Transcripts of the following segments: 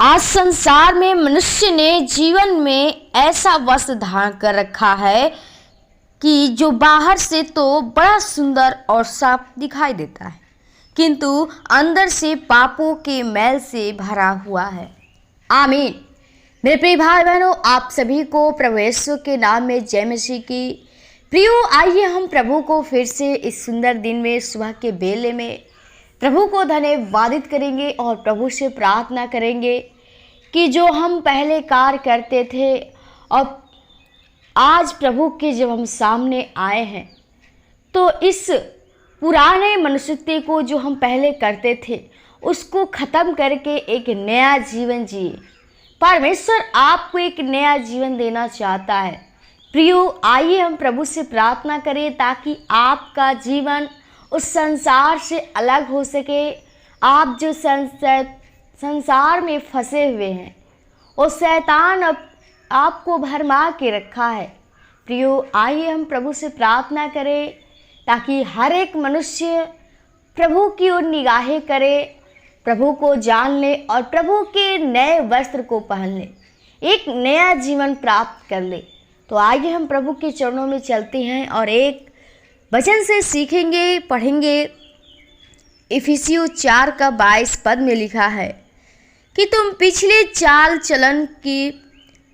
आज संसार में मनुष्य ने जीवन में ऐसा वस्त्र धारण कर रखा है कि जो बाहर से तो बड़ा सुंदर और साफ दिखाई देता है, किंतु अंदर से पापों के मैल से भरा हुआ है। आमीन। मेरे प्रिय भाई बहनों, आप सभी को प्रभु यीशु के नाम में जय मसीह की। प्रियो, आइए हम प्रभु को फिर से इस सुंदर दिन में सुबह के बेले में प्रभु को धन्यवादित करेंगे और प्रभु से प्रार्थना करेंगे कि जो हम पहले कार्य करते थे और आज प्रभु के जब हम सामने आए हैं तो इस पुराने मनुष्यत्व को जो हम पहले करते थे उसको ख़त्म करके एक नया जीवन जिए। परमेश्वर आपको एक नया जीवन देना चाहता है। प्रियो, आइए हम प्रभु से प्रार्थना करें ताकि आपका जीवन उस संसार से अलग हो सके। आप जो संसार में फंसे हुए हैं और शैतान अब आपको भरमा के रखा है। प्रियो, आइए हम प्रभु से प्रार्थना करें ताकि हर एक मनुष्य प्रभु की ओर निगाहें करे, प्रभु को जान ले और प्रभु के नए वस्त्र को पहन ले, एक नया जीवन प्राप्त कर ले। तो आइए हम प्रभु के चरणों में चलते हैं और एक वचन से सीखेंगे, पढ़ेंगे। इफिसियों 4:22 में लिखा है कि तुम पिछले चाल चलन की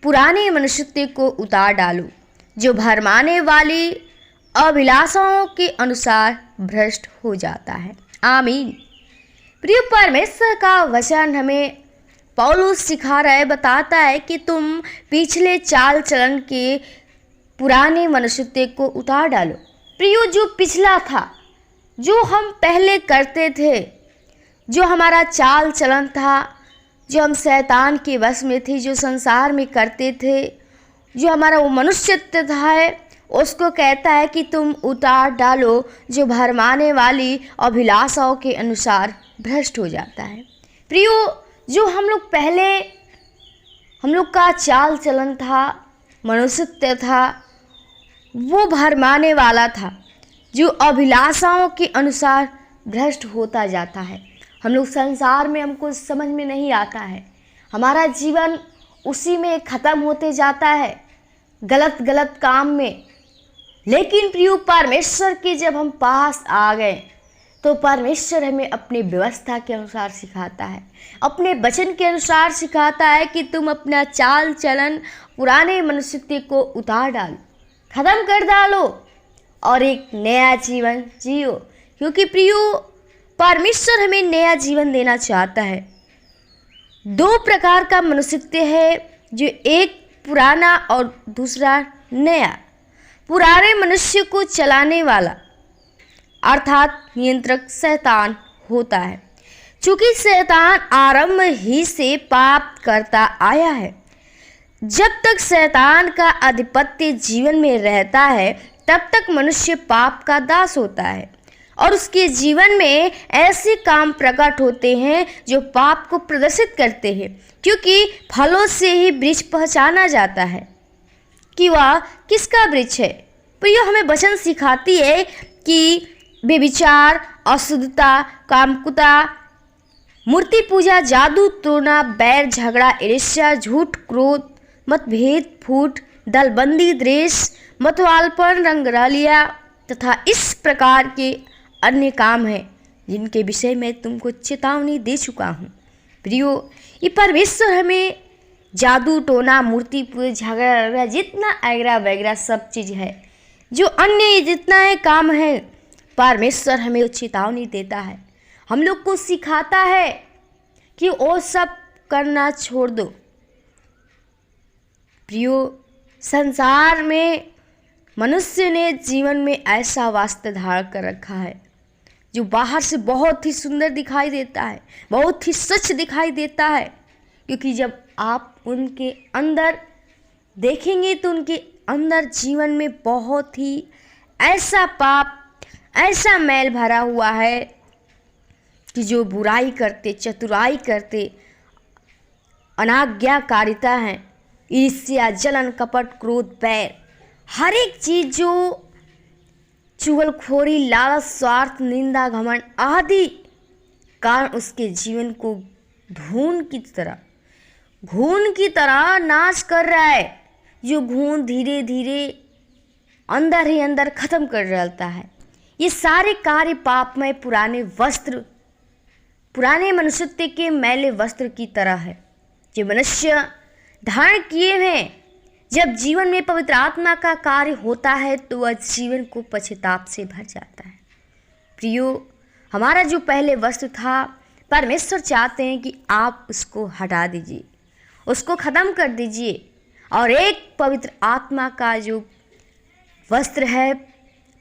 पुराने मनुष्यत्व को उतार डालो जो भरमाने वाली अभिलाषाओं के अनुसार भ्रष्ट हो जाता है। आमीन। प्रिय, परमेश्वर का वचन हमें पौलुस सिखा रहा है, बताता है कि तुम पिछले चाल चलन के पुराने मनुष्यत्व को उतार डालो। प्रियो, जो पिछला था, जो हम पहले करते थे, जो हमारा चाल चलन था, जो हम शैतान के वश में थे, जो संसार में करते थे, जो हमारा वो मनुष्यत्व था, उसको कहता है कि तुम उतार डालो जो भरमाने वाली अभिलाषाओं के अनुसार भ्रष्ट हो जाता है। प्रियो, जो हम लोग का चाल चलन था, मनुष्यत्व था, वो भरमाने वाला था, जो अभिलाषाओं के अनुसार भ्रष्ट होता जाता है। हम लोग संसार में, हमको समझ में नहीं आता है, हमारा जीवन उसी में ख़त्म होते जाता है, गलत गलत काम में। लेकिन प्रियो, परमेश्वर के जब हम पास आ गए तो परमेश्वर हमें अपनी व्यवस्था के अनुसार सिखाता है, अपने वचन के अनुसार सिखाता है कि तुम अपना चाल चलन, पुराने मनुष्यत्व को उतार डालो, ख़त्म कर डालो और एक नया जीवन जियो। क्योंकि प्रियो, परमेश्वर हमें नया जीवन देना चाहता है। दो प्रकार का मनुष्यत्व है, जो एक पुराना और दूसरा नया। पुराने मनुष्य को चलाने वाला अर्थात नियंत्रक शैतान होता है। चूँकि शैतान आरंभ ही से पाप करता आया है, जब तक शैतान का आधिपत्य जीवन में रहता है तब तक मनुष्य पाप का दास होता है और उसके जीवन में ऐसे काम प्रकट होते हैं जो पाप को प्रदर्शित करते हैं। क्योंकि फलों से ही वृक्ष पहचाना जाता है कि वह किसका वृक्ष है। प्रियो, हमें वचन सिखाती है कि व्यभिचार, अशुद्धता, कामुकता, मूर्ति पूजा, जादू टोना, बैर, झगड़ा, ईर्ष्या, झूठ, क्रोध, मतभेद, फूट, दलबंदी, द्वेष, मतवालपन, रंगरलिया तथा इस प्रकार के अन्य काम हैं जिनके विषय में तुमको चेतावनी दे चुका हूँ। प्रियो, ये परमेश्वर हमें जादू टोना, मूर्ति पूजा, झगड़ा, जितना एगरा वगैरह सब चीज़ है, जो अन्य जितना है काम है, परमेश्वर हमें चेतावनी देता है, हम लोग को सिखाता है कि वो सब करना छोड़ दो। प्रियो, संसार में मनुष्य ने जीवन में ऐसा वास्त्र धारण कर रखा है जो बाहर से बहुत ही सुंदर दिखाई देता है, बहुत ही सच दिखाई देता है। क्योंकि जब आप उनके अंदर देखेंगे तो उनके अंदर जीवन में बहुत ही ऐसा पाप, ऐसा मैल भरा हुआ है कि जो बुराई करते, चतुराई करते, अनाज्ञाकारिता है, ईर्ष्या, जलन, कपट, क्रोध, बैर, हर एक चीज़ जो चुगलखोरी, लालच, स्वार्थ, निंदा, घमंड आदि कारण उसके जीवन को धूल की तरह घून की तरह नाश कर रहा है, जो घून धीरे धीरे अंदर ही अंदर खत्म कर डालता है। ये सारे कार्य पापमय पुराने वस्त्र, पुराने मनुष्यत्व के मैले वस्त्र की तरह है, जो मनुष्य धारण किए हैं। जब जीवन में पवित्र आत्मा का कार्य होता है तो वह जीवन को पश्चाताप से भर जाता है। प्रियो, हमारा जो पहले वस्त्र था, परमेश्वर चाहते हैं कि आप उसको हटा दीजिए, उसको ख़त्म कर दीजिए और एक पवित्र आत्मा का जो वस्त्र है,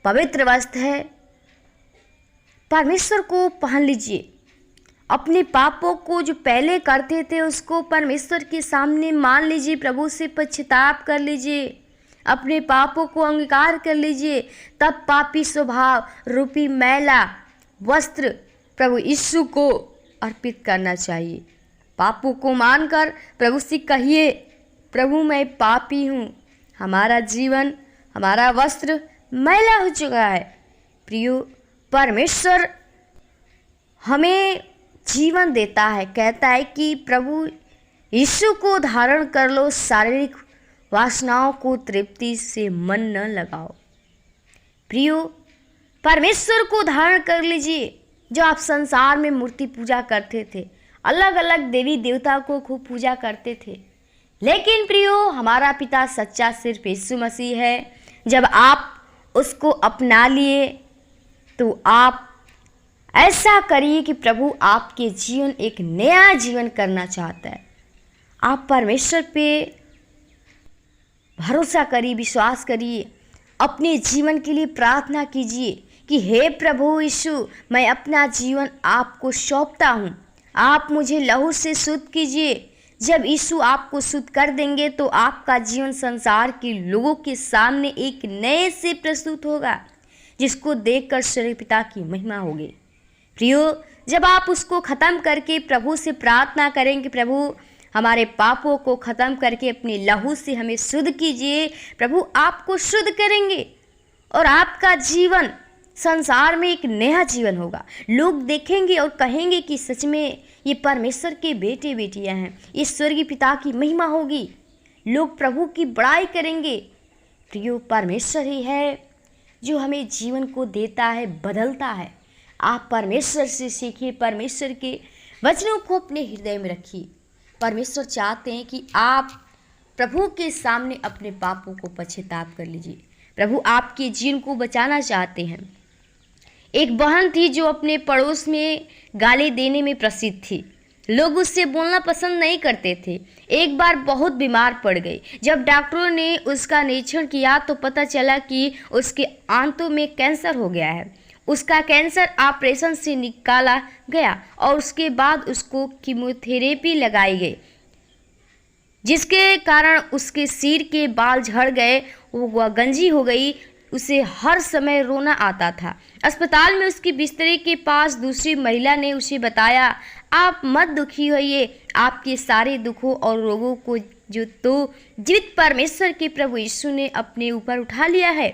पवित्र वस्त्र है, परमेश्वर को पहन लीजिए। अपने पापों को जो पहले करते थे उसको परमेश्वर के सामने मान लीजिए, प्रभु से पश्चाताप कर लीजिए, अपने पापों को अंगीकार कर लीजिए। तब पापी स्वभाव रूपी मैला वस्त्र प्रभु यीशु को अर्पित करना चाहिए। पापों को मानकर प्रभु से कहिए, प्रभु मैं पापी हूँ, हमारा जीवन, हमारा वस्त्र मैला हो चुका है। प्रियो, परमेश्वर हमें जीवन देता है, कहता है कि प्रभु यीशु को धारण कर लो, शारीरिक वासनाओं को तृप्ति से मन न लगाओ। प्रियो, परमेश्वर को धारण कर लीजिए। जो आप संसार में मूर्ति पूजा करते थे, अलग अलग देवी देवता को खूब पूजा करते थे, लेकिन प्रियो, हमारा पिता सच्चा सिर्फ यीशु मसीह है। जब आप उसको अपना लिए तो आप ऐसा करिए कि प्रभु आपके जीवन एक नया जीवन करना चाहता है। आप परमेश्वर पे भरोसा करिए, विश्वास करिए, अपने जीवन के लिए प्रार्थना कीजिए कि हे प्रभु यीशु, मैं अपना जीवन आपको सौंपता हूँ, आप मुझे लहू से शुद्ध कीजिए। जब यीशु आपको शुद्ध कर देंगे तो आपका जीवन संसार के लोगों के सामने एक नए से प्रस्तुत होगा, जिसको देखकर स्वर्गीय पिता की महिमा होगी। प्रियो, जब आप उसको ख़त्म करके प्रभु से प्रार्थना करेंगे, प्रभु हमारे पापों को ख़त्म करके अपने लहू से हमें शुद्ध कीजिए, प्रभु आपको शुद्ध करेंगे और आपका जीवन संसार में एक नया जीवन होगा। लोग देखेंगे और कहेंगे कि सच में ये परमेश्वर के बेटे बेटियां हैं, ये स्वर्गीय पिता की महिमा होगी, लोग प्रभु की बड़ाई करेंगे। प्रियो, परमेश्वर ही है जो हमें जीवन को देता है, बदलता है। आप परमेश्वर से सीखिए, परमेश्वर के वचनों को अपने हृदय में रखिए। परमेश्वर चाहते हैं कि आप प्रभु के सामने अपने पापों को पश्चाताप कर लीजिए। प्रभु आपके जीवन को बचाना चाहते हैं। एक बहन थी जो अपने पड़ोस में गाली देने में प्रसिद्ध थी। लोग उससे बोलना पसंद नहीं करते थे। एक बार बहुत बीमार पड़ गई। जब डॉक्टरों ने उसका निरीक्षण किया तो पता चला कि उसके आंतों में कैंसर हो गया है। उसका कैंसर ऑपरेशन से निकाला गया और उसके बाद उसको कीमोथेरेपी लगाई गई, जिसके कारण उसके सिर के बाल झड़ गए, वो गंजी हो गई। उसे हर समय रोना आता था। अस्पताल में उसकी बिस्तरे के पास दूसरी महिला ने उसे बताया, आप मत दुखी होइए, आपके सारे दुखों और रोगों को जो तो जीवित परमेश्वर के प्रभु यीशु ने अपने ऊपर उठा लिया है।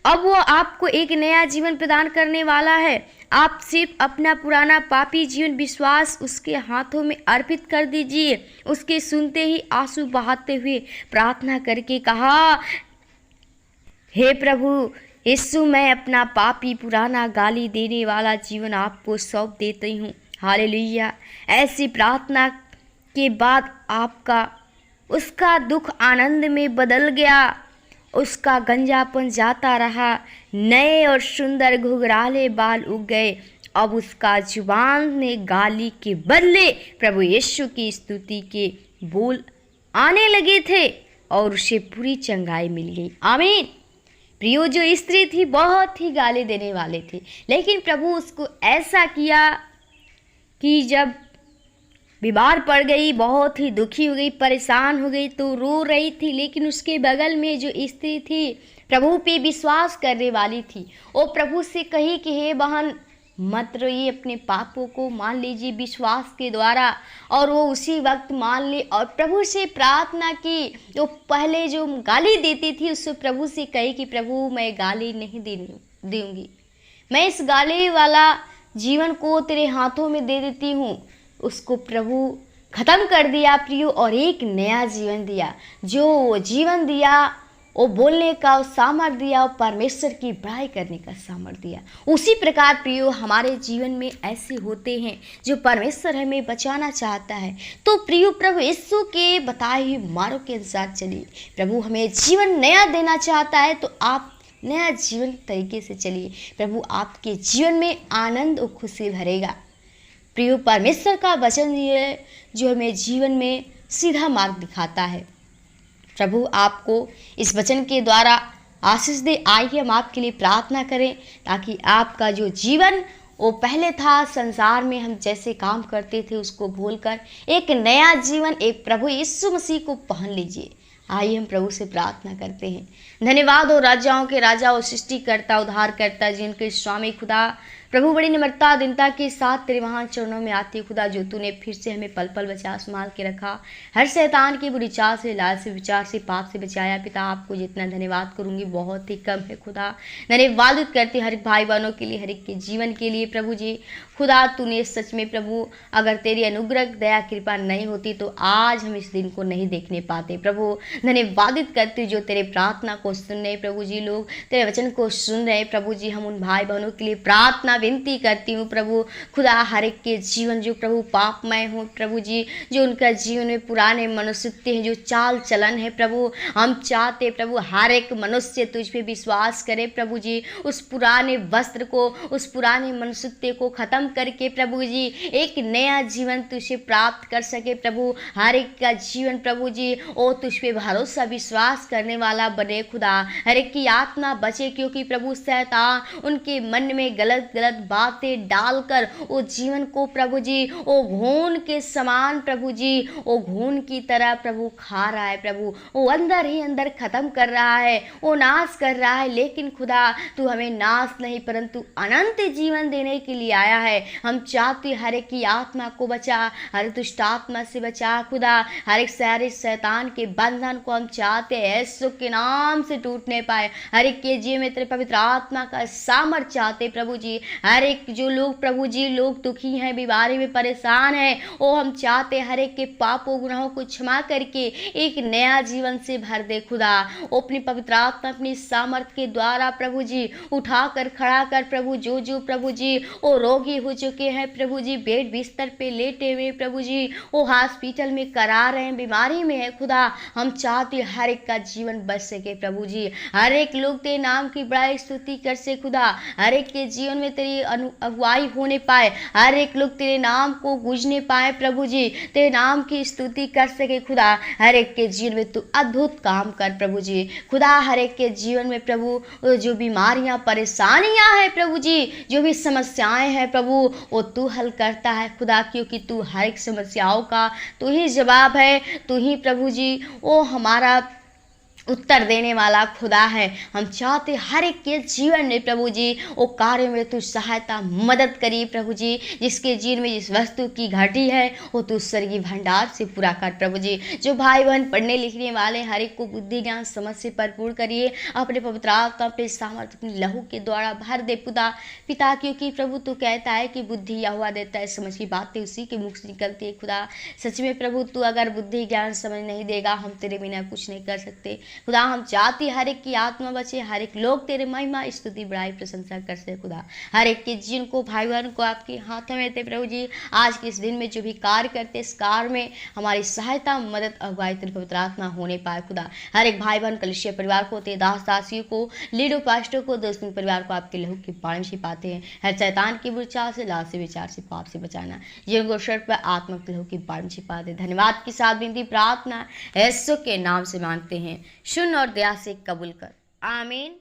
अब वो आपको एक नया जीवन प्रदान करने वाला है। आप सिर्फ अपना पुराना पापी जीवन विश्वास उसके हाथों में अर्पित कर दीजिए। उसके सुनते ही आंसू बहाते हुए प्रार्थना करके कहा, हे प्रभु यीशु, मैं अपना पापी पुराना गाली देने वाला जीवन आपको सौंप देती हूँ। हालेलुया। ऐसी प्रार्थना के बाद आपका उसका दुख आनंद में बदल गया। उसका गंजापन जाता रहा, नए और सुंदर घुघराले बाल उग गए। अब उसका जुबान ने गाली के बदले प्रभु यीशु की स्तुति के बोल आने लगे थे और उसे पूरी चंगाई मिल गई। आमीन। प्रियो, जो स्त्री थी बहुत ही गाली देने वाले थे, लेकिन प्रभु उसको ऐसा किया कि जब बीमार पड़ गई, बहुत ही दुखी हो गई, परेशान हो गई तो रो रही थी, लेकिन उसके बगल में जो स्त्री थी प्रभु पे विश्वास करने वाली थी, वो प्रभु से कही कि हे बहन, मत रोइए, अपने पापों को मान लीजिए विश्वास के द्वारा। और वो उसी वक्त मान ली और प्रभु से प्रार्थना की। जो पहले जो गाली देती थी उससे प्रभु से कही कि प्रभु मैं गाली नहीं दूंगी, मैं इस गाली वाला जीवन को तेरे हाथों में दे देती हूँ। उसको प्रभु खत्म कर दिया प्रियो और एक नया जीवन दिया। जो वो जीवन दिया, वो बोलने का वो सामर्थ्य दिया, वो परमेश्वर की बड़ाई करने का सामर्थ्य दिया। उसी प्रकार प्रियो हमारे जीवन में ऐसे होते हैं जो परमेश्वर हमें बचाना चाहता है। तो प्रियो प्रभु यीशु के बताए हुए मार्ग के अनुसार चलिए। प्रभु हमें जीवन नया देना चाहता है, तो आप नया जीवन तरीके से चलिए। प्रभु आपके जीवन में आनंद और खुशी भरेगा। प्रियो परमेश्वर का वचन ये जो हमें जीवन में सीधा मार्ग दिखाता है। प्रभु आपको इस वचन के द्वारा आशीष दे। आइए हम आपके लिए प्रार्थना करें ताकि आपका जो जीवन वो पहले था, संसार में हम जैसे काम करते थे उसको भूलकर एक नया जीवन एक प्रभु यीशु मसीह को पहन लीजिए। आइए हम प्रभु से प्रार्थना करते हैं। धन्यवाद हो राजाओं के राजा और सृष्टिकर्ता उद्धारकर्ता जिनके स्वामी खुदा प्रभु, बड़ी निम्रता दीनता के साथ तेरे महान चरणों में आती खुदा, जो तूने फिर से हमें पल पल बचा संभाल के रखा, हर शैतान की बुरी चाल से, लालच से, विचार से, पाप से बचाया। पिता आपको जितना धन्यवाद करूंगी बहुत ही कम है खुदा। धन्यवाद करते हर भाई बहनों के लिए, हर एक के जीवन के लिए प्रभु जी। खुदा तूने सच में प्रभु अगर तेरी अनुग्रह दया कृपा नहीं होती तो आज हम इस दिन को नहीं देखने पाते। प्रभु धन्यवादित करते जो तेरे प्रार्थना को सुन रहे प्रभु जी, लोग तेरे वचन को सुन रहे प्रभु जी। हम उन भाई बहनों के लिए प्रार्थना विनती करती हूँ प्रभु खुदा, हर एक के जीवन जो प्रभु पापमय हो प्रभु जी, जो उनका जीवन में पुराने मनुष्य हैं, जो चाल चलन है प्रभु, हम चाहते प्रभु हर एक मनुष्य तुझ पे विश्वास करे प्रभु जी। उस पुराने वस्त्र को, उस पुराने मनुष्य को खत्म करके प्रभु जी एक नया जीवन तुझे प्राप्त कर सके प्रभु। हर एक का जीवन प्रभु जी ओ तुझ पे भरोसा विश्वास करने वाला बने खुदा। हर एक की आत्मा बचे, क्योंकि प्रभु शैतान उनके मन में गलत गलत बातें डालकर वो जीवन को प्रभु जी वो घून के समान प्रभु जी, वो घून की तरह प्रभु खा रहा है प्रभु। वो अंदर ही अंदर खत्म कर रहा है, वो नाश कर रहा है। लेकिन खुदा तू हमें नाश नहीं परंतु अनंत जीवन देने के लिए आया है। हम चाहते हर एक की आत्मा को बचा, हर दुष्ट आत्मा से बचा खुदा। हर एक सारे शैतान के बंधन को हम चाहते हैं यीशु के नाम से टूटने पाए। हर एक के जीवन में तेरे पवित्र आत्मा का सामर्थ्य चाहते प्रभु जी। हर एक जो लोग प्रभु जी लोग दुखी हैं, बीमारी में परेशान हैं, वो हम चाहते हर एक के पापों गुनाहों को क्षमा करके एक नया जीवन से भर दे खुदा। वो अपनी पवित्र आत्मा अपनी सामर्थ्य के द्वारा प्रभु जी उठा कर खड़ा कर प्रभु, जो जो प्रभु जी वो रोगी हो चुके हैं प्रभु जी, बेड बिस्तर पे लेटे हुए प्रभु जी, वो हॉस्पिटल में करा रहे हैं, बीमारी में है खुदा। हम चाहते हर एक का जीवन बच सके प्रभु जी। हर एक लोग तेरे नाम की बड़ाई स्तुति कर से खुदा। हर एक के जीवन में तेरी अगुवाई होने पाए, हर एक लोग तेरे नाम को गूंजने पाए प्रभु जी, तेरे नाम की स्तुति कर सके खुदा। हर एक के जीवन में तू अद्भुत काम कर प्रभु जी खुदा। हर एक के जीवन में प्रभु जो बीमारियां परेशानियां हैं प्रभु जी, जो भी समस्याएं हैं प्रभु वो तू हल करता है खुदा, क्योंकि तू हर एक समस्याओं का तू ही जवाब है। तू ही प्रभु जी वो हमारा उत्तर देने वाला खुदा है। हम चाहते हर एक के जीवन में प्रभु जी वो कार्य में तू सहायता मदद करी प्रभु जी। जिसके जीवन में जिस वस्तु की घटी है वो तू स्वर्गीय भंडार से पूरा कर प्रभु जी। जो भाई बहन पढ़ने लिखने वाले हर एक को बुद्धि ज्ञान समझ से भरपूर करिए। अपने पवित्र आत्मा अपने सामर्थ्य अपनी लहू के द्वारा भर दे खुदा पिता, क्योंकि प्रभु तू कहता है कि बुद्धि यहोवा देता है, समझ की बातें उसी के मुख से निकलती है खुदा। सच में प्रभु तू अगर बुद्धि ज्ञान समझ नहीं देगा हम तेरे बिना कुछ नहीं कर सकते खुदा। हम चाहते हर एक की आत्मा बचे, हर एक लोग तेरे महिमा स्तुति बड़ाई प्रशंसा कर सके खुदा। हर एक के जीवन को भाई बहन को आपके हाथों में थे प्रभु जी। आज के इस दिन में जो भी कार्य करते इस कार्य में हमारी सहायता मदद अगुवाई तेरे पवित्र आत्मा होने पाए खुदा। हर एक भाई बहन कलिसिया परिवार को, तेरे दास दासियों को, लीडो पास्टर को, दोस्तों परिवार को आपके लहू की बाण से पाते हैं। हर शैतान की बुरी चाल से, लाल से, विचार से, पाप से बचाना। जिनको शर पर आत्मा के लहू की बाण से पाते। धन्यवाद के साथ विनती प्रार्थना यीशु के नाम से मांगते हैं, सुन और दया से कबूल कर, आमीन।